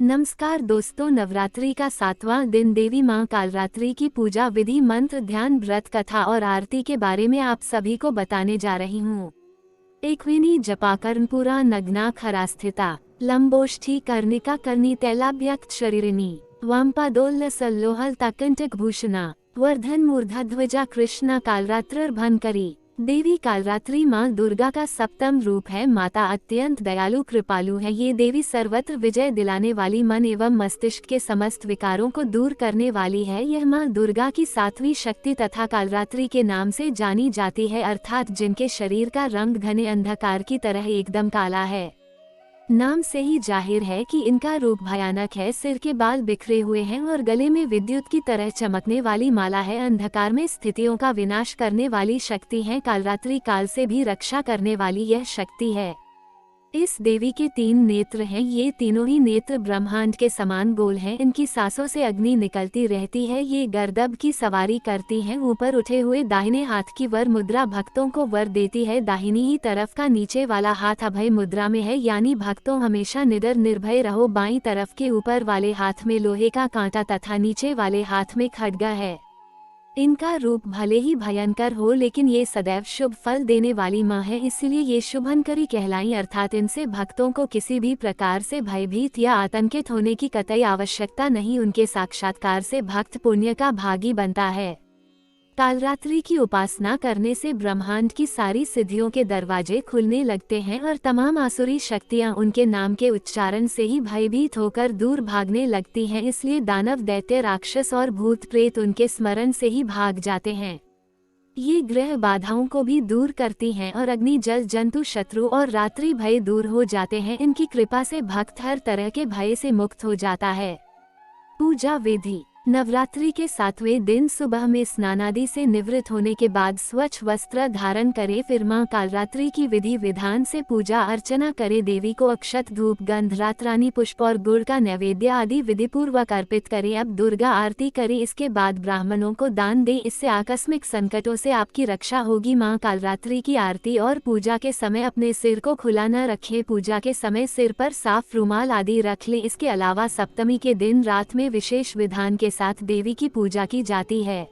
नमस्कार दोस्तों, नवरात्रि का 7वां दिन देवी मां कालरात्रि की पूजा विधि, मंत्र, ध्यान, व्रत, कथा और आरती के बारे में आप सभी को बताने जा रही हूँ। एकविनी जपाकर्णपुरा नग्ना खरास्थिता लंबोष्ठी कर्णिका कर्णी तैलाभ्यक्त शरीरिणी वामपादोल्ल सल्लोहल तकंटक भूषणा वर्धन मूर्धाध्वजा कृष्णा कालरात्रिर्भंकरी। देवी कालरात्रि माँ दुर्गा का सप्तम रूप है। माता अत्यंत दयालु कृपालु है। ये देवी सर्वत्र विजय दिलाने वाली, मन एवं मस्तिष्क के समस्त विकारों को दूर करने वाली है। यह माँ दुर्गा की 7वीं शक्ति तथा कालरात्रि के नाम से जानी जाती है, अर्थात जिनके शरीर का रंग घने अंधकार की तरह एकदम काला है। नाम से ही जाहिर है कि इनका रूप भयानक है। सिर के बाल बिखरे हुए हैं और गले में विद्युत की तरह चमकने वाली माला है। अंधकार में स्थितियों का विनाश करने वाली शक्ति है। कालरात्रि काल से भी रक्षा करने वाली यह शक्ति है। इस देवी के 3 नेत्र हैं। ये तीनों ही नेत्र ब्रह्मांड के समान गोल हैं। इनकी सांसों से अग्नि निकलती रहती है। ये गर्दभ की सवारी करती हैं। ऊपर उठे हुए दाहिने हाथ की वर मुद्रा भक्तों को वर देती है। दाहिनी ही तरफ का नीचे वाला हाथ अभय मुद्रा में है, यानी भक्तों हमेशा निडर निर्भय रहो। बाईं तरफ के ऊपर वाले हाथ में लोहे का कांटा तथा नीचे वाले हाथ में खड्गा है। इनका रूप भले ही भयंकर हो, लेकिन ये सदैव शुभ फल देने वाली माँ है, इसलिए ये शुभंकरी कहलाई, अर्थात इनसे भक्तों को किसी भी प्रकार से भयभीत या आतंकित होने की कतई आवश्यकता नहीं। उनके साक्षात्कार से भक्त पुण्य का भागी बनता है। कालरात्रि की उपासना करने से ब्रह्मांड की सारी सिद्धियों के दरवाजे खुलने लगते हैं और तमाम आसुरी शक्तियां उनके नाम के उच्चारण से ही भयभीत होकर दूर भागने लगती हैं। इसलिए दानव, दैत्य, राक्षस और भूत प्रेत उनके स्मरण से ही भाग जाते हैं। ये ग्रह बाधाओं को भी दूर करती हैं और अग्नि, जल, जंतु, शत्रु और रात्रि भय दूर हो जाते हैं। इनकी कृपा से भक्त हर तरह के भय से मुक्त हो जाता है। पूजा विधि। नवरात्रि के 7वें दिन सुबह में स्नानादि से निवृत्त होने के बाद स्वच्छ वस्त्र धारण करे। फिर मां कालरात्रि की विधि विधान से पूजा अर्चना करे। देवी को अक्षत, धूप, गंध, रातरानी पुष्प और गुड़ का नैवेद्य आदि विधि पूर्वक अर्पित करे। अब दुर्गा आरती करे। इसके बाद ब्राह्मणों को दान दे। इससे आकस्मिक संकटों से आपकी रक्षा होगी। मां कालरात्रि की आरती और पूजा के समय अपने सिर को खुला न रखे। पूजा के समय सिर पर साफ रुमाल आदि रख ले। इसके अलावा सप्तमी के दिन रात में विशेष विधान के साथ देवी की पूजा की जाती है।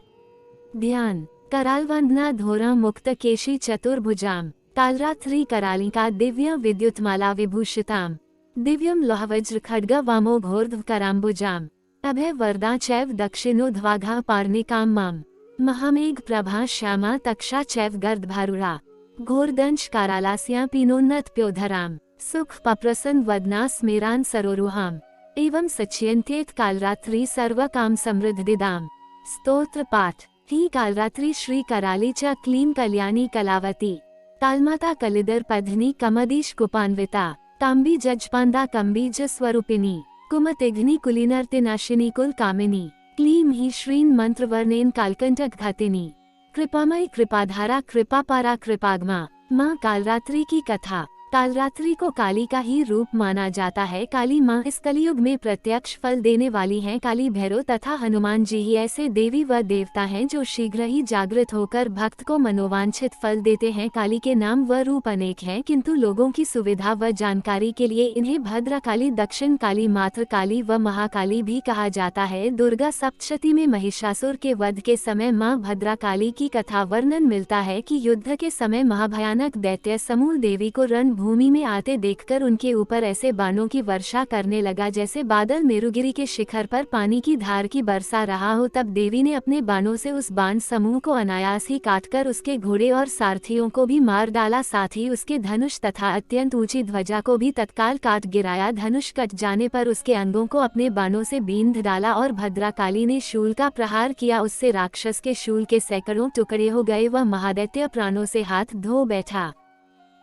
ध्यान। कराल वंदना धोरा मुक्त केशी चतुर्भुजाम कालरात्रि करालिका दिव्य विद्युतमाला विभूषिताम दिव्यम लोहवज्र खड्ग वामो घोर्ध्व कराम्बुजाम अभय वरदा चैव दक्षिणोध्वाघा पार्णिकाम माम महामेघ प्रभा श्यामा तक्षा चैव गर्दभारुरा घोरदंश कारालास्या पीनोन्नत प्योधराम सुख पप्रसन वदना स्मेरान सरोरुहाम एवं सच्यंत्येत कालरात्रि सर्व काम समृद्धिदाम। स्तोत्र पाठ। ही कालरात्रि श्री कराली च क्लीं कल्याणी कलावती तालमाता कलिदर पधनी कमदीश कुपान्विता तांबी जजपांदा कम्बीज स्वरूपिणी कुमतिघ्नि कुलीनर्तिनाशिनी कुल कामिनी क्लीं ही श्रीन मंत्रवर्णेन कालकंटक घातिनी कृपामयी कृपाधारा कृपापारा कृपागमा। माँ कालरात्रि की कथा। कालरात्रि को काली का ही रूप माना जाता है। काली माँ इस कलयुग में प्रत्यक्ष फल देने वाली हैं। काली भैरव तथा हनुमान जी ही ऐसे देवी व देवता हैं जो शीघ्र ही जागृत होकर भक्त को मनोवांछित फल देते हैं। काली के नाम व रूप अनेक हैं, किंतु लोगों की सुविधा व जानकारी के लिए इन्हें भद्रकाली, दक्षिण काली, मातृ काली व महाकाली भी कहा जाता है। दुर्गा सप्तशती में महिषासुर के वध के समय माँ भद्रकाली की कथा वर्णन मिलता है कि युद्ध के समय महाभयानक दैत्य समूह देवी को भूमि में आते देखकर उनके ऊपर ऐसे बाणों की वर्षा करने लगा जैसे बादल मेरुगिरी के शिखर पर पानी की धार की बरसा रहा हो। तब देवी ने अपने बाणों से उस बाण समूह को अनायास ही काटकर उसके घोड़े और सारथियों को भी मार डाला, साथ ही उसके धनुष तथा अत्यंत ऊंची ध्वजा को भी तत्काल काट गिराया। धनुष कट जाने पर उसके अंगों को अपने बाणों से बींध डाला और भद्रकाली ने शूल का प्रहार किया। उससे राक्षस के शूल के सैकड़ों टुकड़े हो गए। वह महादैत्य प्राणों से हाथ धो बैठा।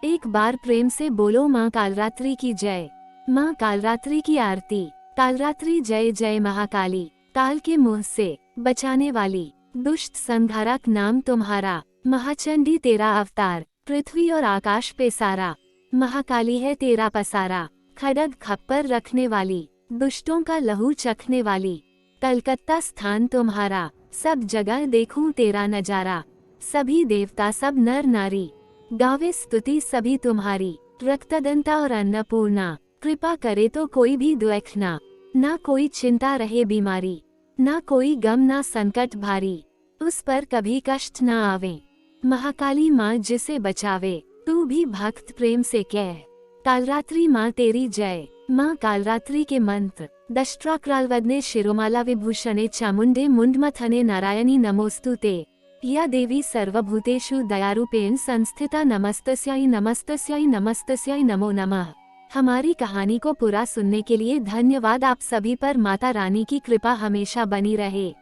एक बार प्रेम से बोलो माँ कालरात्रि की जय। माँ कालरात्रि की आरती। कालरात्रि जय जय महाकाली, काल के मुंह से बचाने वाली, दुष्ट संहारक नाम तुम्हारा। महाचंडी तेरा अवतार, पृथ्वी और आकाश पे सारा। महाकाली है तेरा पसारा, खड्ग खप्पर रखने वाली, दुष्टों का लहू चखने वाली। कलकत्ता स्थान तुम्हारा, सब जगह देखूं तेरा नजारा। सभी देवता, सब नर नारी, गावे स्तुति सभी तुम्हारी। रक्तदंता और अन्नपूर्णा, कृपा करे तो कोई भी द्वेख ना। ना कोई चिंता रहे बीमारी, ना कोई गम ना संकट भारी, उस पर कभी कष्ट ना आवे। महाकाली माँ जिसे बचावे, तू भी भक्त प्रेम से कह, कालरात्रि माँ तेरी जय। माँ कालरात्रि के मंत्र। दष्ट्राक्रालवदने शिरोमाला विभूषणे चामुंडे मुंडमथने नारायणी नमोस्तुते। या देवी सर्वभूतेषु दयारूपेण संस्थिता नमस्तस्यै नमस्तस्यै नमस्तस्यै नमो नमः। हमारी कहानी को पूरा सुनने के लिए धन्यवाद। आप सभी पर माता रानी की कृपा हमेशा बनी रहे।